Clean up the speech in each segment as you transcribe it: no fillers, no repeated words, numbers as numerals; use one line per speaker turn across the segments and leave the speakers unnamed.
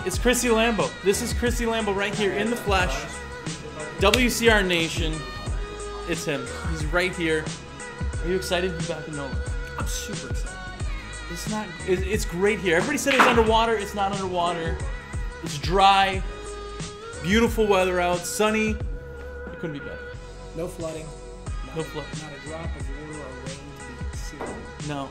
It's Chrissy Lambo. This is Chrissy Lambo right here in the flesh. WCR Nation. It's him. He's right here. Are you excited to be back in NOLA?
I'm super excited.
It's great here. Everybody said it's underwater. It's not underwater. It's dry. Beautiful weather out. Sunny. It couldn't be better.
No flooding.
No flooding.
Not a drop of water or rain to be seen.
No.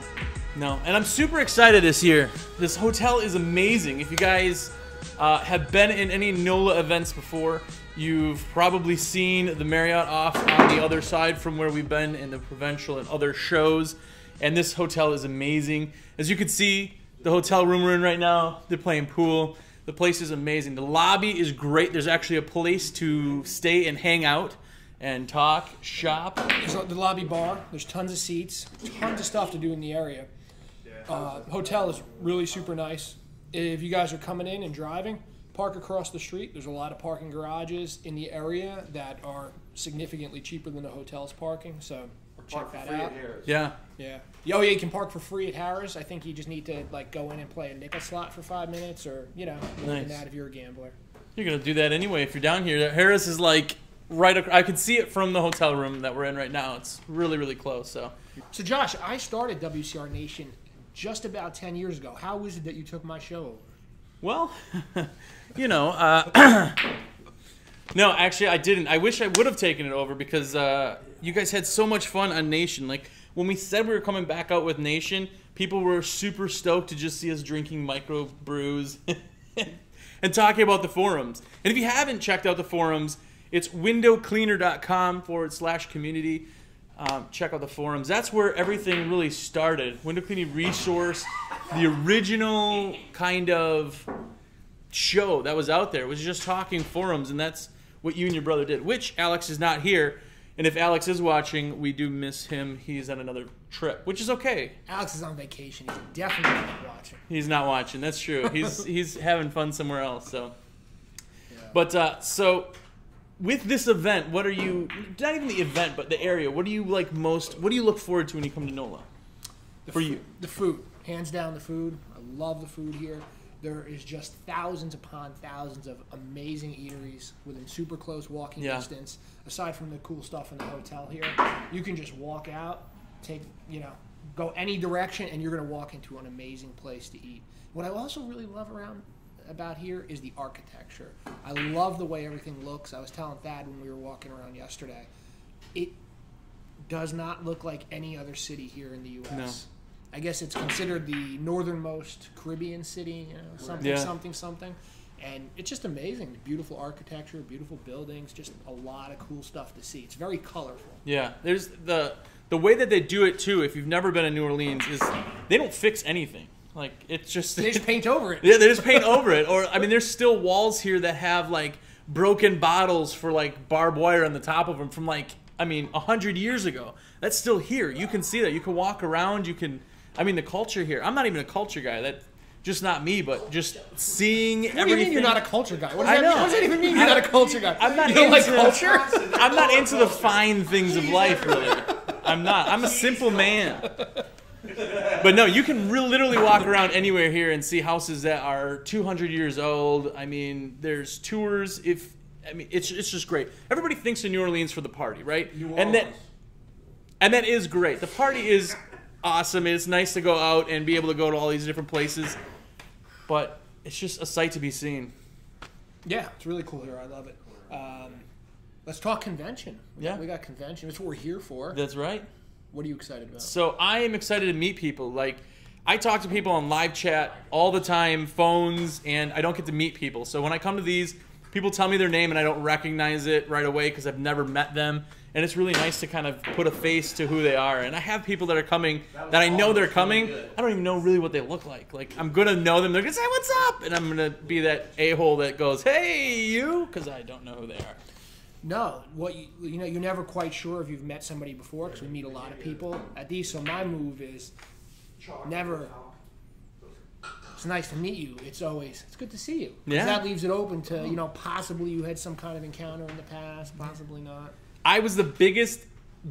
No. And I'm super excited this year. This hotel is amazing. If you guys have been in any NOLA events before, you've probably seen the Marriott off on the other side from where we've been in the Provincial and other shows. And this hotel is amazing. As you can see, the hotel room we're in right now, they're playing pool. The place is amazing. The lobby is great. There's actually a place to stay and hang out and talk, shop.
There's the lobby bar. There's tons of seats. Tons of stuff to do in the area. Hotel is really super nice. If you guys are coming in and driving, park across the street. There's a lot of parking garages in the area that are significantly cheaper than the hotel's parking. So check that out.
Yeah.
Yeah. Oh yeah, you can park for free at Harris. I think you just need to like go in and play a nickel slot for 5 minutes, or
Nice.
that if you're a gambler.
You're gonna do that anyway if you're down here. Harris is like right. I can see it from the hotel room that we're in right now. It's really, really close. So
Josh, I started WCR Nation just about 10 years ago. How was it that you took my show over?
Well, no, actually I didn't. I wish I would have taken it over because you guys had so much fun on Nation. Like when we said we were coming back out with Nation, people were super stoked to just see us drinking micro brews and talking about the forums. And if you haven't checked out the forums, it's windowcleaner.com/community. Check out the forums. That's where everything really started. Window cleaning resource, the original kind of show that was out there was just talking forums, and that's what you and your brother did, which Alex is not here. And if Alex is watching, we do miss him. He's on another trip, which is okay.
Alex is on vacation. He's definitely not watching.
He's not watching. That's true. He's having fun somewhere else. So,
Yeah.
But so with this event, what are you? Not even the event, but the area. What do you like most? What do you look forward to when you come to NOLA? You,
the food, hands down, the food. I love the food here. There is just thousands upon thousands of amazing eateries within super close walking distance. Aside from the cool stuff in the hotel here, you can just walk out, go any direction, and you're going to walk into an amazing place to eat. What I also really love about here is the architecture. I love the way everything looks. I was telling Thad when we were walking around yesterday, it does not look like any other city here in the U.S.
No.
I guess it's considered the northernmost Caribbean city, something. And it's just amazing. Beautiful architecture, beautiful buildings, just a lot of cool stuff to see. It's very colorful.
Yeah, there's the way that they do it too. If you've never been in New Orleans, is they don't fix anything. Like it's just
they just paint over it.
Yeah, they just paint over it. Or I mean, there's still walls here that have like broken bottles for like barbed wire on the top of them from 100 years ago. That's still here. You can see that. You can walk around. You can. I mean, the culture here. I'm not even a culture guy. That's just not me. But just seeing everything.
What do you mean you're not a culture guy? What does
I know.
What does that even mean? You're not a culture guy.
I'm not.
You don't
into,
like culture.
I'm not into the fine things of life, really. I'm not. I'm a simple man. But no, you can literally walk around anywhere here and see houses that are 200 years old. I mean, there's tours. It's just great. Everybody thinks of New Orleans for the party, right? And that is great. The party is awesome. It's nice to go out and be able to go to all these different places. But it's just a sight to be seen.
Yeah, it's really cool here. I love it. Let's talk convention.
Yeah.
We got convention. That's what we're here for.
That's right.
What are you excited about?
So I am excited to meet people. Like, I talk to people on live chat all the time, phones, and I don't get to meet people. So when I come to these, people tell me their name and I don't recognize it right away because I've never met them. And it's really nice to kind of put a face to who they are. And I have people that are coming that I know they're coming. I don't even know really what they look like. Like, I'm going to know them. They're going to say, "What's up?" And I'm going to be that a-hole that goes, "Hey, you," because I don't know who they are.
No, you're never quite sure if you've met somebody before because we meet a lot of people at these. So my move is never. It's nice to meet you. It's good to see you.
Yeah.
That leaves it open to possibly you had some kind of encounter in the past, possibly not.
I was the biggest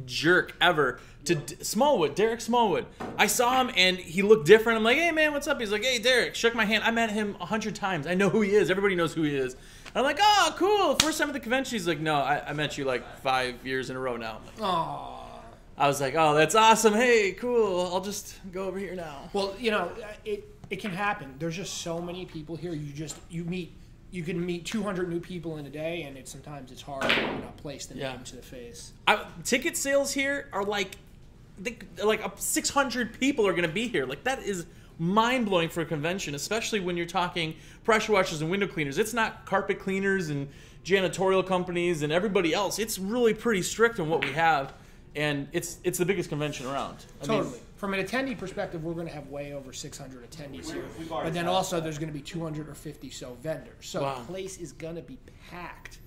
jerk ever to Smallwood, Derek Smallwood. I saw him and he looked different. I'm like, hey man, what's up? He's like, hey Derek, shook my hand. I met him 100 times. I know who he is. Everybody knows who he is. And I'm like, oh, cool. First time at the convention. He's like, no, I met you like 5 years in a row now. I'm like,
Aww.
I was like, oh, that's awesome. Hey, cool. I'll just go over here now.
Well, you know, it can happen. There's just so many people here. You can meet 200 new people in a day, and sometimes it's hard to place the name to the face.
Ticket sales here are like 600 people are going to be here. Like, that is mind-blowing for a convention, especially when you're talking pressure washers and window cleaners. It's not carpet cleaners and janitorial companies and everybody else. It's really pretty strict on what we have, and it's the biggest convention around.
Totally. From an attendee perspective, we're going to have way over 600 attendees here. But then also there's going to be 250 so vendors. So the place is going to be packed.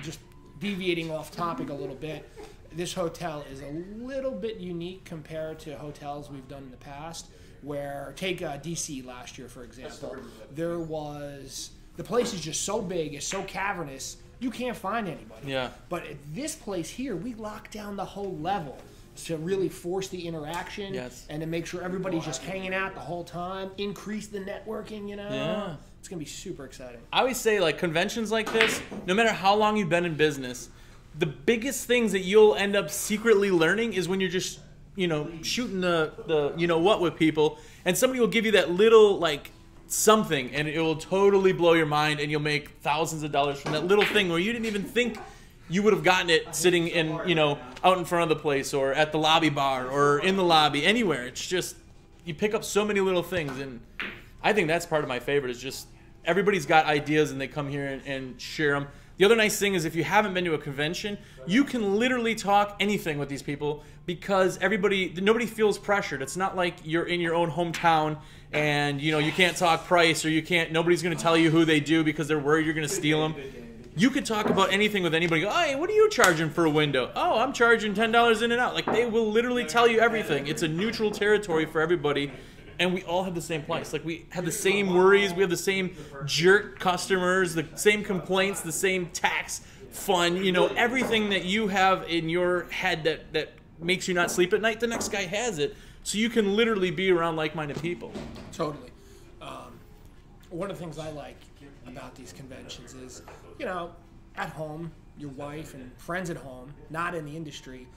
Just deviating off topic a little bit, this hotel is a little bit unique compared to hotels we've done in the past. Where, take DC last year, for example. The place is just so big, it's so cavernous, you can't find anybody.
Yeah.
But at this place here, we locked down the whole level to really force the interaction and to make sure everybody's just hanging out the whole time, increase the networking,
Yeah.
It's going to be super exciting.
I always say, like, conventions like this, no matter how long you've been in business, the biggest things that you'll end up secretly learning is when you're just, shooting the what with people, and somebody will give you that little, like, something, and it will totally blow your mind, and you'll make thousands of dollars from that little thing where you didn't even think you would have gotten it sitting in, out in front of the place or at the lobby bar or in the lobby, anywhere. It's just, you pick up so many little things, and I think that's part of my favorite is just everybody's got ideas and they come here and share them. The other nice thing is if you haven't been to a convention, you can literally talk anything with these people because nobody feels pressured. It's not like you're in your own hometown and, you can't talk price or nobody's going to tell you who they do because they're worried you're going to steal them. You could talk about anything with anybody. Go, hey, what are you charging for a window? Oh, I'm charging $10 in and out. Like, they will literally tell you everything. It's a neutral territory for everybody, and we all have the same price. Like, we have the same worries. We have the same jerk customers, the same complaints, the same tax fun. Everything that you have in your head that makes you not sleep at night, the next guy has it. So you can literally be around like-minded people.
Totally. One of the things I like about these conventions is, at home, your wife and friends at home, not in the industry,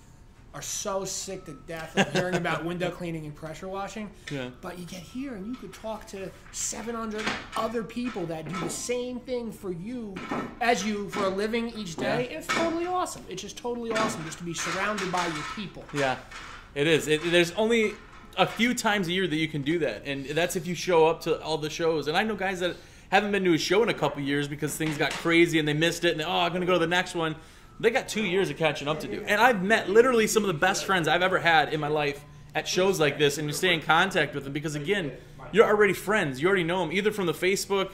are so sick to death of hearing about window cleaning and pressure washing.
Yeah.
But you get here and you could talk to 700 other people that do the same thing for you as you for a living each day. And it's totally awesome. It's just totally awesome just to be surrounded by your people.
Yeah, it is. There's only a few times a year that you can do that. And that's if you show up to all the shows. And I know guys that haven't been to a show in a couple years because things got crazy and they missed it. And I'm going to go to the next one. They got 2 years of catching up to do. And I've met literally some of the best friends I've ever had in my life at shows like this, and you stay in contact with them because, again, you're already friends. You already know them, either from the Facebook,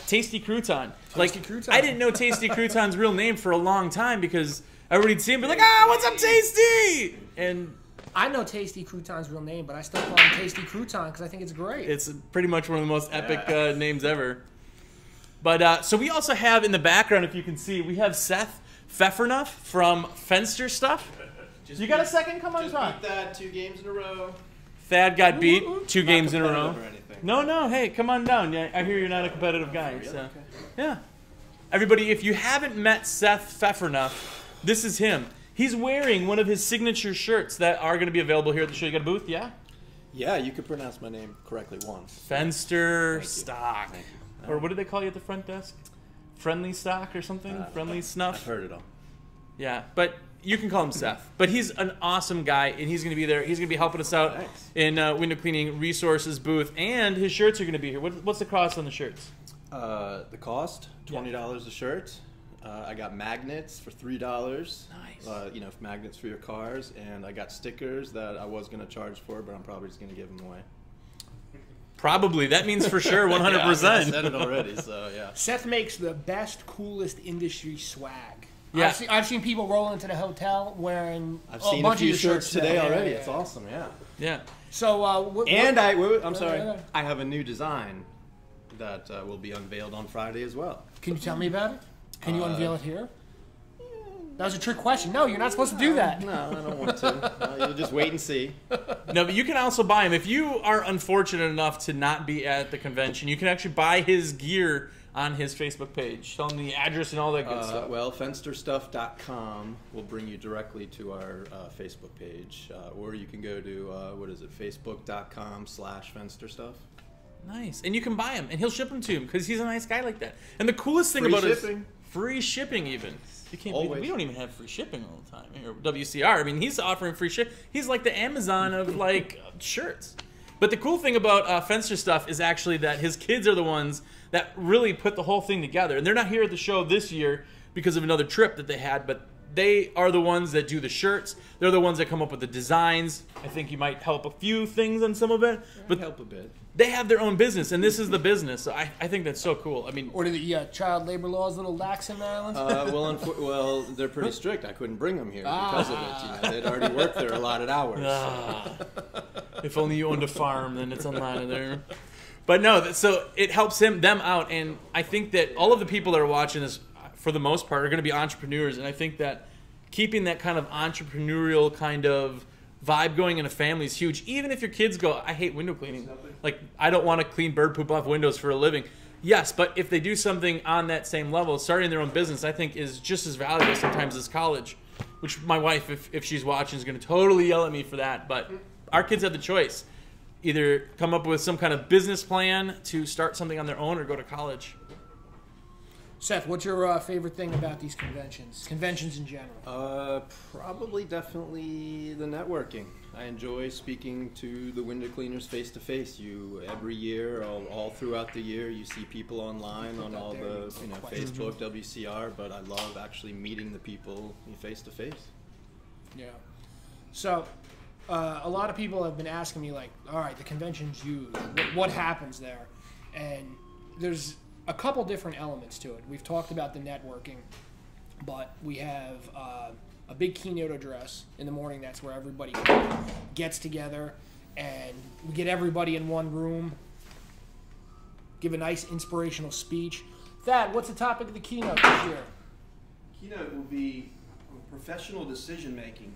Tasty Crouton. Crouton. I didn't know Tasty Crouton's real name for a long time because everybody'd see him and be like, what's up, Tasty? And
I know Tasty Crouton's real name, but I still call him Tasty Crouton because I think it's great.
It's pretty much one of the most epic names ever. But so we also have in the background, if you can see, we have Seth Pfeffernuff from Fenster Stuff. You got a second? Come on, talk.
Beat that 2 games in a row.
Thad got beat 2 games in a row. No, hey, come on down. Yeah, I hear you're not a competitive guy. So.
Okay.
Yeah. Everybody, if you haven't met Seth Pfeffernuff, this is him. He's wearing one of his signature shirts that are going to be available here at the show. You got a booth, yeah?
Yeah, you could pronounce my name correctly once.
Fenster Stock. Or what did they call you at the front desk? Friendly Stock or something? Friendly Snuff?
I've heard it all.
Yeah, but you can call him Seth. But he's an awesome guy, and he's going to be there. He's going to be helping us out in window cleaning resources booth, and his shirts are going to be here. What's the cost on the shirts?
The cost, $20 a shirt. I got magnets for $3. Nice. Magnets for your cars, and I got stickers that I was going to charge for, but I'm probably just going to give them away.
Probably. That means for sure 100%.
Yeah, I said it already, so yeah.
Seth makes the best, coolest industry swag.
Yeah.
I've seen people roll into the hotel wearing
I've seen a few shirts today already. It's awesome, yeah.
Yeah.
So,
I'm sorry. I have a new design that will be unveiled on Friday as well.
Can you tell me about it? Can you unveil it here? That was a trick question. No, you're not supposed to do that.
No, I don't want to. You'll just wait and see.
No, but you can also buy him. If you are unfortunate enough to not be at the convention, you can actually buy his gear on his Facebook page. Tell him the address and all that good stuff.
Well, fensterstuff.com will bring you directly to our Facebook page. Or you can go to, facebook.com/fensterstuff.
Nice. And you can buy him, and he'll ship them to him because he's a nice guy like that. And the coolest thing about it is free shipping even. You can't believe we don't even have free shipping all the time here. WCR, I mean, he's offering free ship. He's like the Amazon of like shirts. But the cool thing about Fenster Stuff is actually that his kids are the ones that really put the whole thing together. And they're not here at the show this year because of another trip that they had, but they are the ones that do the shirts. They're the ones that come up with the designs. I think you might help a few things on some of it. But
help a bit.
They have their own business, and this is the business. So I think that's so cool. I mean,
or do the child labor laws a little lax in the islands?
Well, they're pretty strict. I couldn't bring them here because of it. They'd already worked their allotted hours.
If only you owned a farm, then it's online there. But no, so it helps them out, and I think that all of the people that are watching this, for the most part, are going to be entrepreneurs, and I think that keeping that kind of entrepreneurial kind of vibe going in a family is huge. Even if your kids go, I hate window cleaning. Like, I don't want to clean bird poop off windows for a living. Yes, but if they do something on that same level, starting their own business, I think is just as valuable sometimes as college, which my wife, if she's watching, is going to totally yell at me for that. But our kids have the choice. Either come up with some kind of business plan to start something on their own or go to college.
Seth, what's your favorite thing about these conventions in general?
Probably definitely the networking. I enjoy speaking to the window cleaners face to face. Every year, all throughout the year, you see people online on all the Facebook, WCR, but I love actually meeting the people face to face.
Yeah. So, a lot of people have been asking me, like, all right, the convention's huge. What happens there? And there's a couple different elements to it. We've talked about the networking, but we have a big keynote address in the morning. That's where everybody gets together, and we get everybody in one room, give a nice inspirational speech. Thad, what's the topic of the keynote this year?
Keynote will be professional decision making.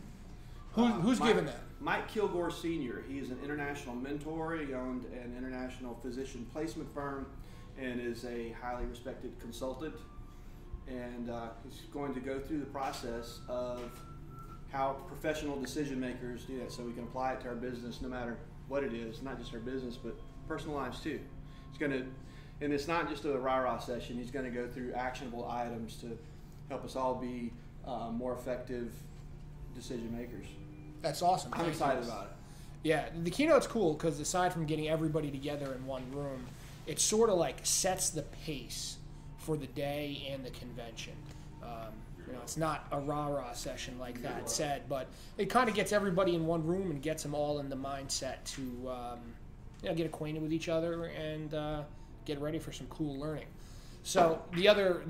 Who's giving that?
Mike Kilgore Sr. He is an international mentor. He owned an international physician placement firm and is a highly respected consultant. And he's going to go through the process of how professional decision makers do that so we can apply it to our business no matter what it is, not just our business, but personal lives too. He's going to, and it's not just a rah-rah session, he's going to go through actionable items to help us all be more effective decision makers.
That's awesome.
I'm excited about it.
Yeah, the keynote's cool because aside from getting everybody together in one room, it sort of like sets the pace for the day and the convention. It's not a rah-rah session like that said, but it kind of gets everybody in one room and gets them all in the mindset to get acquainted with each other and get ready for some cool learning. So the other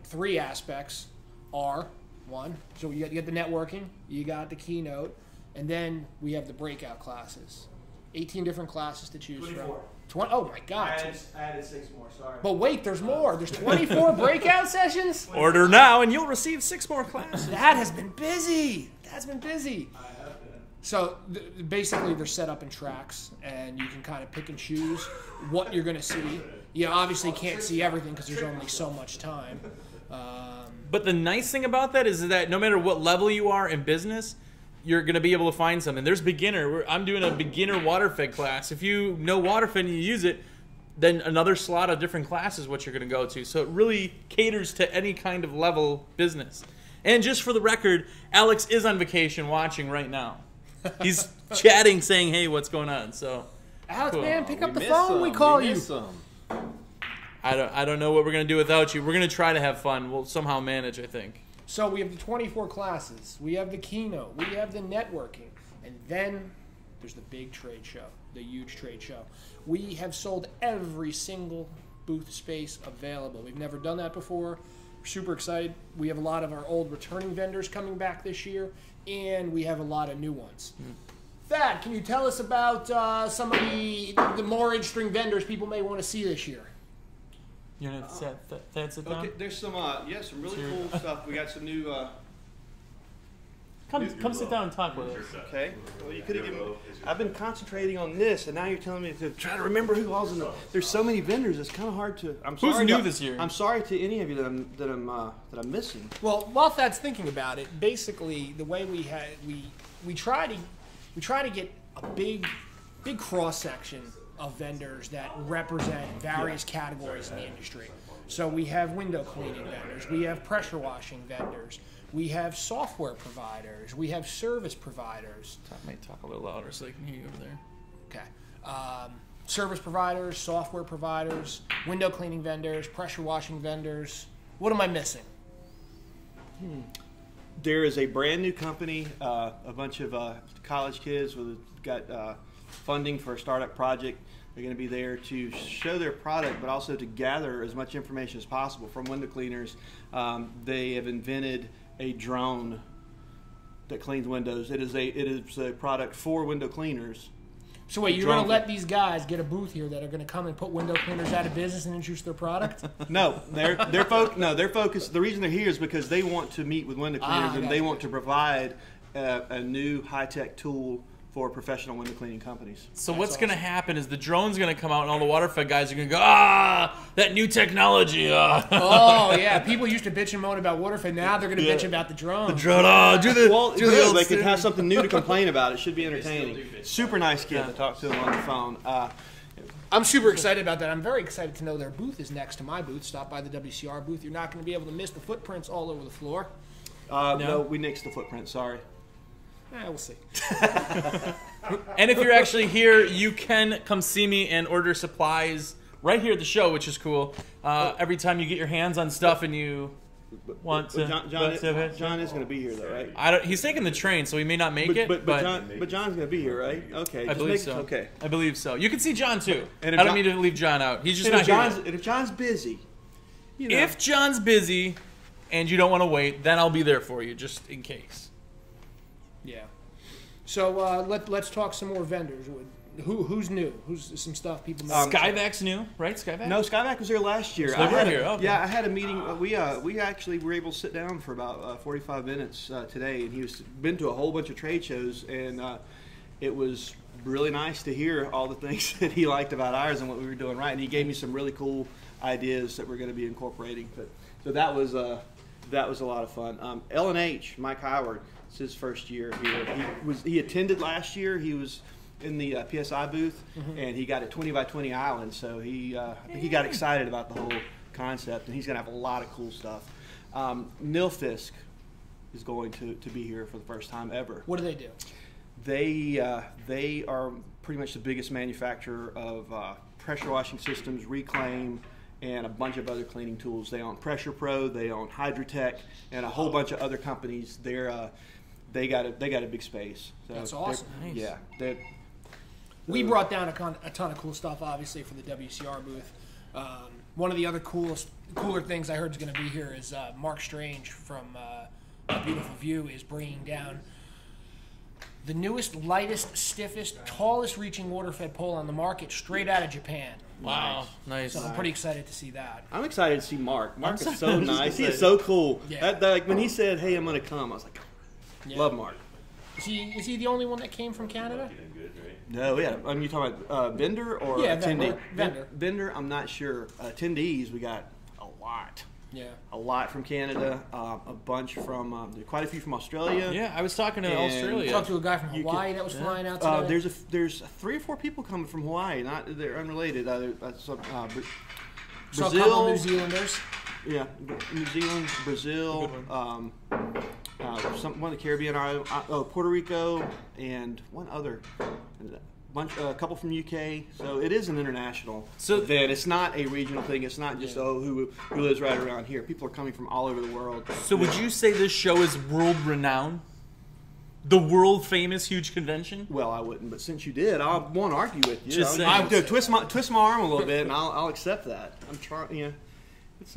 three aspects are, one, so you get the networking, you got the keynote, and then we have the breakout classes. 18 different classes to choose
24.
from. Oh my God!
I added 6 more. Sorry.
But wait, there's more. There's 24 breakout sessions.
Order now, and you'll receive 6 more classes.
That has been busy. That's been busy.
I have been.
So basically, they're set up in tracks, and you can kind of pick and choose what you're going to see. You obviously can't see everything because there's only so much time.
But the nice thing about that is that no matter what level you are in business, you're going to be able to find something. There's beginner. I'm doing a beginner water fed class. If you know water fed and you use it, then another slot of different classes what you're going to go to. So it really caters to any kind of level business. And just for the record, Alex is on vacation watching right now. He's chatting, saying, hey, what's going on? So,
Alex,
cool.
man, pick up the phone. We call you.
I don't know what we're going to do without you. We're going to try to have fun. We'll somehow manage, I think.
So we have the 24 classes, we have the keynote, we have the networking, and then there's the big trade show, the huge trade show. We have sold every single booth space available. We've never done that before. We're super excited. We have a lot of our old returning vendors coming back this year, and we have a lot of new ones. Thad, can you tell us about some of the more interesting vendors people may want to see this year?
You want to sit down?
Okay, there's some some really cool stuff. We got some new
Come sit down and talk with us.
Okay. Well, you could have given. I've been concentrating on this, and now you're telling me to try to remember who all's in the. There's so many vendors. It's kind of hard to. I'm sorry.
Who's new this year?
I'm sorry to any of you that I'm missing.
Well, while Thad's thinking about it, basically the way we try to get a big cross section of vendors that represent various categories in the industry. So we have window cleaning vendors, we have pressure washing vendors, we have software providers, we have service providers.
Might talk a little louder so they can hear you over there.
Okay. Service providers, software providers, window cleaning vendors, pressure washing vendors. What am I missing?
There is a brand new company, a bunch of college kids who got funding for a startup project. They're going to be there to show their product, but also to gather as much information as possible from window cleaners. They have invented a drone that cleans windows. It is a product for window cleaners.
So wait, you're going to let these guys get a booth here that are going to come and put window cleaners out of business and introduce their product?
No, their focus. The reason they're here is because they want to meet with window cleaners and they want to provide a new high-tech tool for professional window cleaning companies.
So what's going to happen is the drone's going to come out and all the water fed guys are going to go, that new technology.
Oh, yeah. People used to bitch and moan about water fed. Now they're going to bitch about the drone.
The drone,
they could have something new to complain about. It should be entertaining. Super nice kid to talk to him on the phone.
I'm super excited about that. I'm very excited to know their booth is next to my booth. Stop by the WCR booth. You're not going to be able to miss the footprints all over the floor.
No, we nixed the footprint. Sorry.
We'll see.
And if you're actually here, you can come see me and order supplies right here at the show, which is cool. Every time you get your hands on stuff and you want to...
John is going to be here, though, right?
He's taking the train, so he may not make it.
But John's going to be here, right? Okay.
I believe so.
Okay.
I believe so. You can see John, too.
And
I don't mean to leave John out. He's just not here.
And if John's busy... You know.
If John's busy and you don't want to wait, then I'll be there for you, just in case.
Yeah. So let's talk some more vendors. Who's new? Who's some stuff people know?
Skyvac's new, right? Skyvac?
No, Skyvac was here last year.
So okay.
Yeah, I had a meeting. We actually were able to sit down for about 45 minutes today, and he's been to a whole bunch of trade shows, and it was really nice to hear all the things that he liked about ours and what we were doing right. And he gave me some really cool ideas that we're going to be incorporating. So that was a lot of fun. L&H, Mike Howard. It's his first year here. He attended last year. He was in the PSI booth, and he got a 20 by 20 island. So I think he got excited about the whole concept, and he's going to have a lot of cool stuff. Nilfisk is going to be here for the first time ever.
What do they do?
They are pretty much the biggest manufacturer of pressure washing systems, Reclaim, and a bunch of other cleaning tools. They own Pressure Pro, they own Hydrotech, and a whole bunch of other companies. They got a big space. So
that's awesome.
Nice.
Yeah.
We brought down a ton of cool stuff, obviously, for the WCR booth. One of the other cooler things I heard is going to be here is Mark Strange from A Beautiful View is bringing down the newest, lightest, stiffest, tallest reaching water-fed pole on the market straight out of Japan.
Wow, nice.
So I'm pretty excited to see that.
I'm excited to see Mark. Mark is so nice. He is so cool.
Yeah.
Like when he said, "Hey, I'm going to come," I was like, "Love Mark."
Is he the only one that came from Canada?
No, yeah. I mean, you talking about vendor or attendee?
Vendor.
Vendor, I'm not sure. Attendees, we got a lot.
Yeah.
A lot from Canada, a bunch from, quite a few from Australia.
Yeah, I was talking to Australia.
I talked to a guy from Hawaii that was flying out today.
There's 3 or 4 people coming from Hawaii. They're unrelated.
Brazil.
Brazil,
a couple New Zealanders.
Yeah, New Zealand, Brazil, one of the Caribbean islands, Puerto Rico, and one other. A couple from UK, so it is an international event. It's not a regional thing. It's not just who lives right around here. People are coming from all over the world.
So would you say this show is world renowned? The world famous huge convention?
Well, I wouldn't, but since you did, I won't argue with you.
Just saying.
I'll twist my arm a little bit, and I'll accept that. I'm trying. You know, it's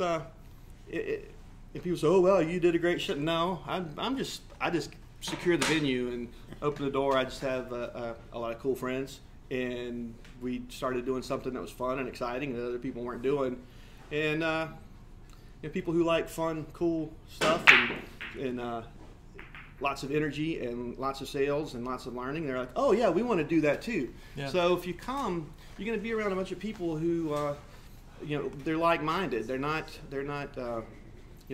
if people say, "Oh well, you did a great show," no, I just secure the venue and open the door. I just have a lot of cool friends, and we started doing something that was fun and exciting that other people weren't doing, and people who like fun, cool stuff and lots of energy and lots of sales and lots of learning. They're like, oh yeah, we want to do that too.
Yeah.
So if you come, you're going to be around a bunch of people who, they're like-minded. They're not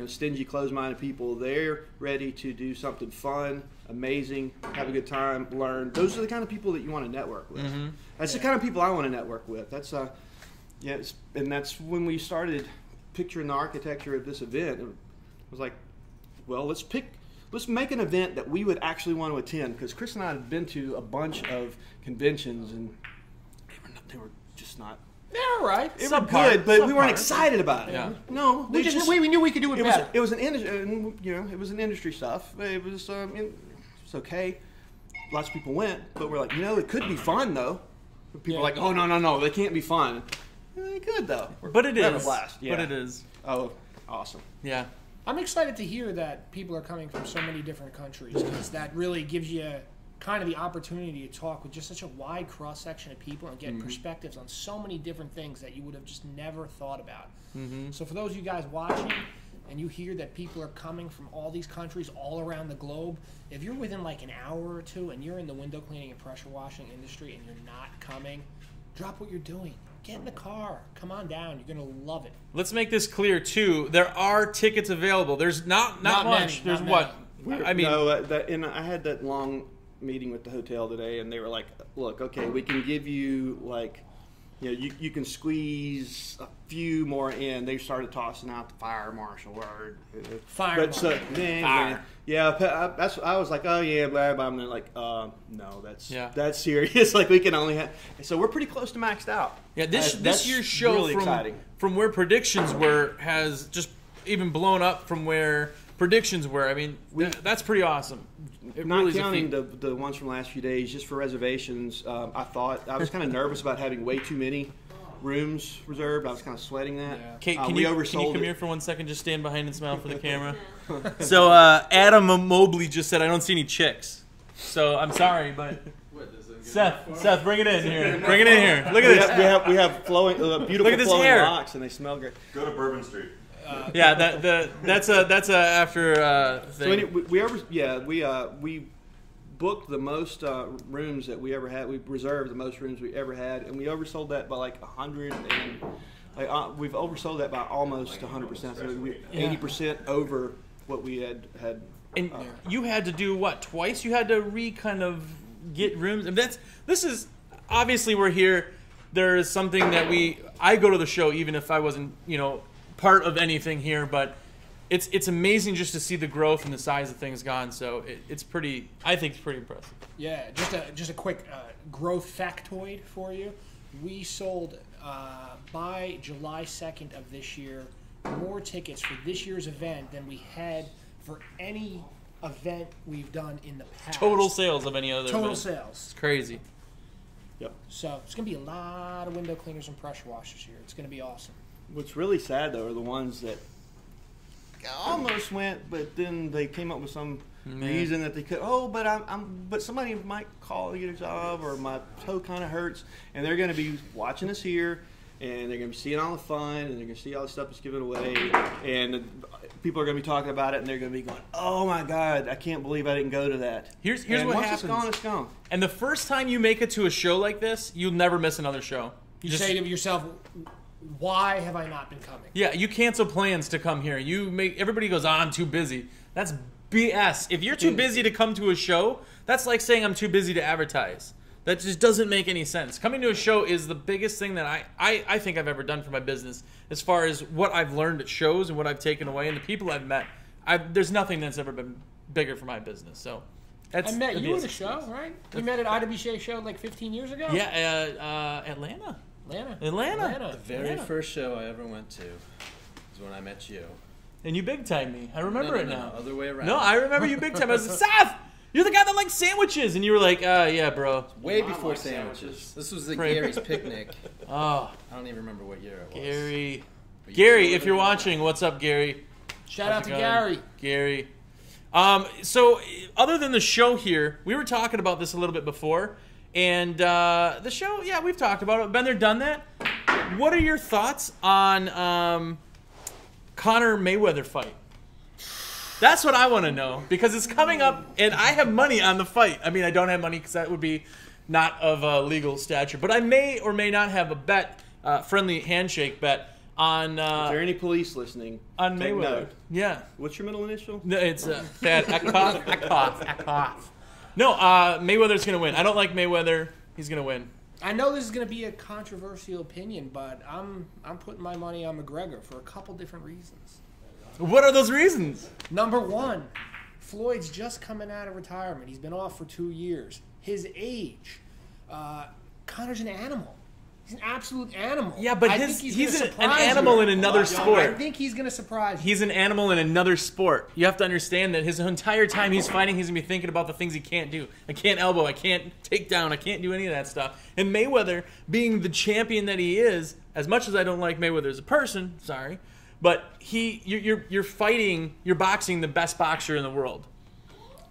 stingy, closed-minded people. They're ready to do something fun, amazing, have a good time, learn. Those are the kind of people that you want to network with.
Mm-hmm.
That's the kind of people I want to network with. That's and that's when we started picturing the architecture of this event. It was like, well, let's make an event that we would actually want to attend, because Chris and I had been to a bunch of conventions and they were just not.
They're all right.
It was good, but we weren't excited about it.
Yeah.
No,
We knew we could do it better.
It was an industry, it was an industry stuff. It was it's okay. Lots of people went, but we're like, it could be fun though. People are like, oh no, they can't be fun. They could though.
But it
We're having
is.
a blast. Yeah.
But it is.
Oh, awesome.
Yeah.
I'm excited to hear that people are coming from so many different countries, because that really gives you kind of the opportunity to talk with just such a wide cross-section of people and get perspectives on so many different things that you would have just never thought about.
Mm-hmm.
So for those of you guys watching, and you hear that people are coming from all these countries all around the globe, if you're within like an hour or two and you're in the window cleaning and pressure washing industry and you're not coming, drop what you're doing. Get in the car. Come on down. You're going to love it.
Let's make this clear too. There are tickets available. There's not much.
Many,
There's
not
what?
many.
I mean,
no, and I had that long meeting with the hotel today, and they were like, look, okay, we can give you like, you can squeeze a few more in. They started tossing out the fire marshal word.
Fire
But
marshal.
Fire. Yeah, I was like, oh yeah, blah blah. And they're like, no, that's serious. Like we can only have. So we're pretty close to maxed out.
yeah. This
That's
year's show
really exciting.
from where predictions were has just even blown up from where predictions were. I mean, that's pretty awesome. It
Not
really is a
counting
feat.
the ones from last few days, just for reservations. I was kind of nervous about having way too many rooms reserved. I was kind of sweating that.
Yeah.
Kate, can
we
you
oversold
come
it.
here for 1 second? Just stand behind and smile for the camera. So Adam Mobley just said, I don't see any chicks. So I'm sorry, but Seth, bring it in here. Bring it in here. Look at this.
We have flowing, beautiful
Look at this
flowing
hair.
locks, and they smell great.
Go to Bourbon Street.
Yeah, that's a after
So
thing.
anyway, we booked the most rooms that we ever had. We reserved the most rooms we ever had, and we oversold that by like 100. And we've oversold that by almost 100%. So 80% over what we had.
And you had to do what, twice? You had to kind of get rooms. And this is obviously we're here. There is something that I go to the show even if I wasn't part of anything here, but it's amazing just to see the growth and the size of things gone. So it's pretty. I think it's pretty impressive.
Yeah, just a quick growth factoid for you. We sold by July 2nd of this year more tickets for this year's event than we had for any event we've done in the past.
Total sales of any other
Total
event.
sales.
It's crazy.
Yep.
So it's going to be a lot of window cleaners and pressure washers here. It's going to be awesome.
What's really sad though are the ones that almost went, but then they came up with some reason that they could. Oh, but somebody might call to get a job, or my toe kind of hurts, and they're going to be watching us here, and they're going to be seeing all the fun, and they're going to see all the stuff that's given away, and people are going to be talking about it, and they're going to be going, "Oh my God, I can't believe I didn't go to that."
Here's
and
what
once
happens.
It's gone, it's gone.
And the first time you make it to a show like this, you'll never miss another show.
You say to yourself, why have I not been coming?
Yeah, you cancel plans to come here. Everybody goes, I'm too busy. That's BS. If you're too busy to come to a show, that's like saying I'm too busy to advertise. That just doesn't make any sense. Coming to a show is the biggest thing that I think I've ever done for my business, as far as what I've learned at shows and what I've taken away and the people I've met. There's nothing that's ever been bigger for my business. So
I met you at a show, right? You met at IWCA show like 15 years ago?
Yeah, Atlanta.
Atlanta.
The very first show I ever went to was when I met you.
And you big timed me. I remember it now.
Other way around.
No, I remember you big time. I was like, Seth, you're the guy that likes sandwiches. And you were like, yeah, bro.
Way before sandwiches. This was the Gary's picnic.
Oh,
I don't even remember what year it was.
Gary, if you're watching, what's up, Gary?
Shout out to Gary.
Gary. So, other than the show here, we were talking about this a little bit before. And the show, yeah, we've talked about it. Been there, done that. What are your thoughts on Conor Mayweather fight? That's what I want to know, because it's coming up, and I have money on the fight. I mean, I don't have money because that would be not of legal stature, but I may or may not have a bet, friendly handshake bet on.
Is there any police listening?
On
Take
Mayweather.
note.
Yeah.
What's your middle initial?
No, it's bad. I cough. No, Mayweather's gonna win. I don't like Mayweather. He's gonna win.
I know this is going to be a controversial opinion, but I'm putting my money on McGregor for a couple different reasons.
What are those reasons?
Number one, Floyd's just coming out of retirement. He's been off for 2 years. His age. Connor's an animal. He's an absolute animal.
Yeah, but he's an animal in another sport.
I think he's going to surprise you.
He's an animal in another sport. You have to understand that his entire time he's fighting, he's going to be thinking about the things he can't do. I can't elbow. I can't take down. I can't do any of that stuff. And Mayweather, being the champion that he is, as much as I don't like Mayweather as a person, sorry, but you're fighting, you're boxing the best boxer in the world.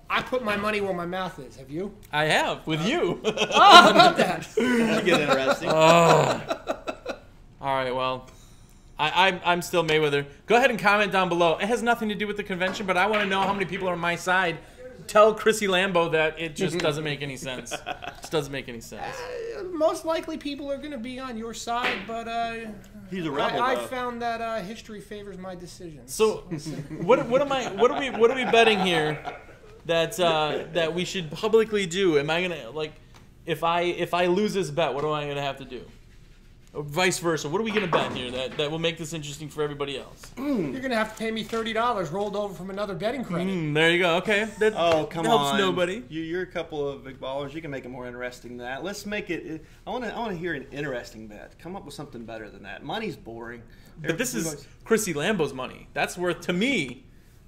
I put my money where my mouth is. Have you?
I have, with you.
Oh, how about that?
That'll get interesting.
All right, well, I'm still Mayweather. Go ahead and comment down below. It has nothing to do with the convention, but I want to know how many people are on my side. Tell Chrissy Lambo that it just doesn't make any sense. It just doesn't make any sense.
Most likely people are going to be on your side, but
He's a rebel.
I
though.
found that history favors my decisions.
So, what are we betting here that we should publicly do? Am I gonna, like, if I lose this bet, what am I gonna have to do? Or vice versa. What are we gonna bet here that will make this interesting for everybody else?
You're going to have to pay me $30 rolled over from another betting credit.
There you go. Okay. That
Come
helps
on.
nobody.
You're a couple of big ballers. You can make it more interesting than that. Let's make it. I want to hear an interesting bet. Come up with something better than that. Money's boring.
But this is Chrissy Lambo's money. That's worth, to me.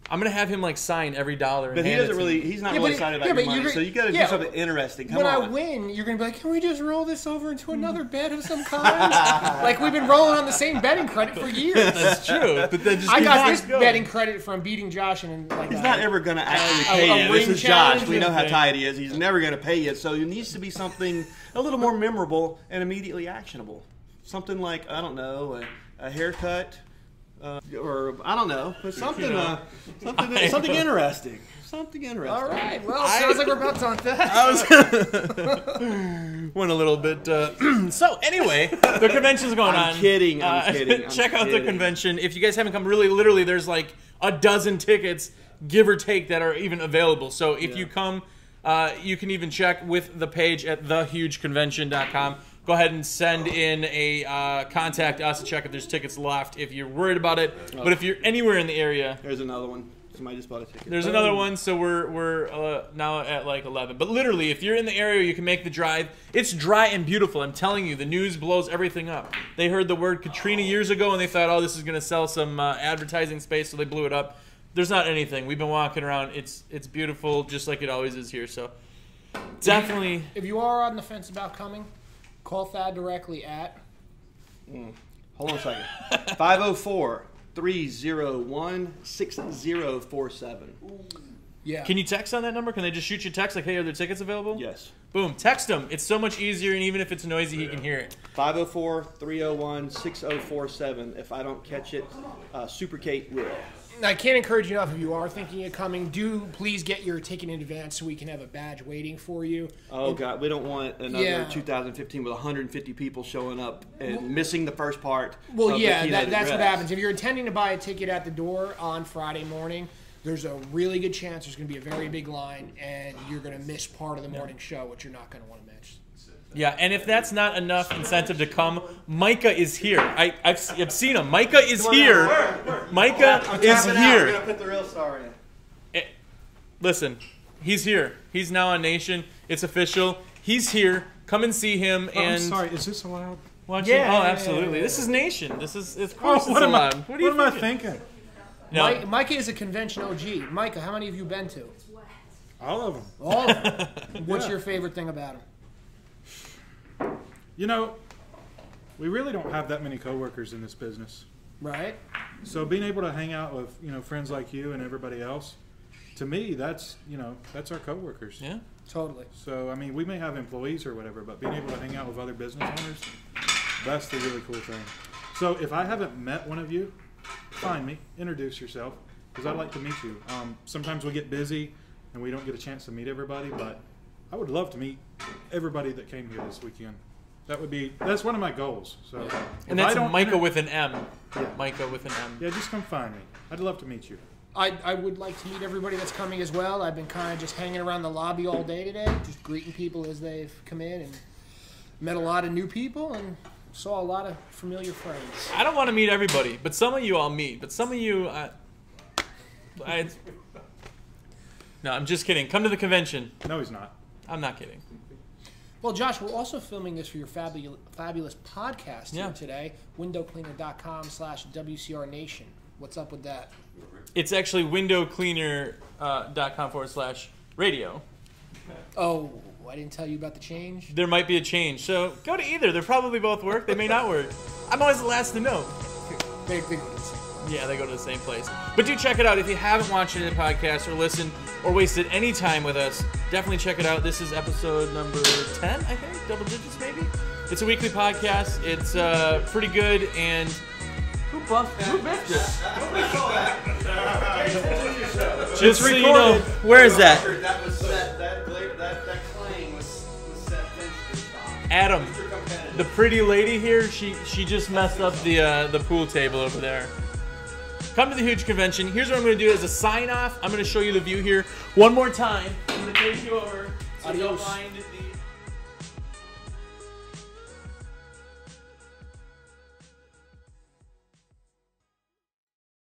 I'm gonna have him like sign every dollar.
But he's not really excited about your money. So you got to do something interesting. Come
when
on.
I win, you're gonna be like, can we just roll this over into another bet of some kind? Like we've been rolling on the same betting credit for years.
That's true. But then just
I got
keeps
this
going.
betting credit from beating Josh and like
He's not ever going to actually pay you. This is Josh. We know how tight he is. He's never going to pay you. So it needs to be something a little more memorable and immediately actionable. Something like, I don't know, a haircut. Or I don't know, but something interesting. Something interesting.
All right. Well, it sounds like we're about done.
Went a little bit. So anyway, the convention's going on.
I'm kidding.
Check out the convention. If you guys haven't come, really, literally, there's like a dozen tickets, give or take, that are even available. So if you come, you can even check with the page at thehugeconvention.com. Go ahead and send in a contact us to check if there's tickets left if you're worried about it. But if you're anywhere in the area,
there's another one. Somebody just bought a ticket.
There's another one, so we're now at like 11. But literally, if you're in the area, you can make the drive. It's dry and beautiful. I'm telling you, the news blows everything up. They heard the word Katrina years ago, and they thought, oh, this is going to sell some advertising space, so they blew it up. There's not anything. We've been walking around. It's beautiful, just like it always is here. So definitely.
If you are on the fence about coming, call Thad directly at.
Hold on a second. 504-301-6047.
Yeah.
Can you text on that number? Can they just shoot you a text like, hey, are there tickets available?
Yes.
Boom. Text them. It's so much easier, and even if it's noisy, he can hear it.
504-301-6047. If I don't catch it, Super Kate will.
I can't encourage you enough. If you are thinking of coming, do please get your ticket in advance so we can have a badge waiting for you.
Oh, God. We don't want another 2015 with 150 people showing up and missing the first part.
Well, yeah, that's what happens. If you're intending to buy a ticket at the door on Friday morning, there's a really good chance there's going to be a very big line, and you're going to miss part of the morning show, which you're not going to want to miss.
Yeah, and if that's not enough incentive to come, Micah is here. I've seen him. Micah is here. Micah is here.
We're going to put the real star in.
Listen, he's here. He's now on Nation. It's official. He's here. Come and see him. And
I'm sorry, is this allowed?
Yeah. Oh, absolutely. This is Nation. This is, of course, it's allowed. What
am I thinking?
No.
Micah is a convention OG. Micah, how many have you been to?
All of them.
All of them. What's your favorite thing about him?
You know, we really don't have that many coworkers in this business.
Right.
So being able to hang out with, friends like you and everybody else, to me, that's our coworkers.
Yeah.
Totally.
So, I mean, we may have employees or whatever, but being able to hang out with other business owners, that's the really cool thing. So if I haven't met one of you, find me, introduce yourself, because I'd like to meet you. Sometimes we get busy and we don't get a chance to meet everybody, but I would love to meet everybody that came here this weekend. That's one of my goals. So,
And that's Micah with an M.
Yeah.
Micah with an M.
Yeah, just come find me. I'd love to meet you.
I would like to meet everybody that's coming as well. I've been kind of just hanging around the lobby all day today, just greeting people as they've come in, and met a lot of new people and saw a lot of familiar friends.
I don't want to meet everybody, but some of you I'll meet. But some of you, no, I'm just kidding. Come to the convention.
No, he's not.
I'm not kidding.
Well, Josh, we're also filming this for your fabulous podcast
Yeah.
here today, windowcleaner.com/WCR Nation. What's up with that?
It's actually windowcleaner.com/radio.
Oh, I didn't tell you about the change?
There might be a change. So go to either. They'll probably both work. They may not work. I'm always the last to know.
They go to the same.
Yeah, they go to the same place. But do check it out. If you haven't watched any of the podcast or listened or wasted any time with us, definitely check it out. This is episode number 10, I think. Double digits, maybe. It's a weekly podcast. It's pretty good. And who biffed it? Just so you know, where is that?
That was set. That claim was set finished.
Adam, the pretty lady here, she just messed up the pool table over there. Come to the huge convention. Here's what I'm going to do as a sign off. I'm going to show you the view here one more time. I'm going to take you over so you don't mind the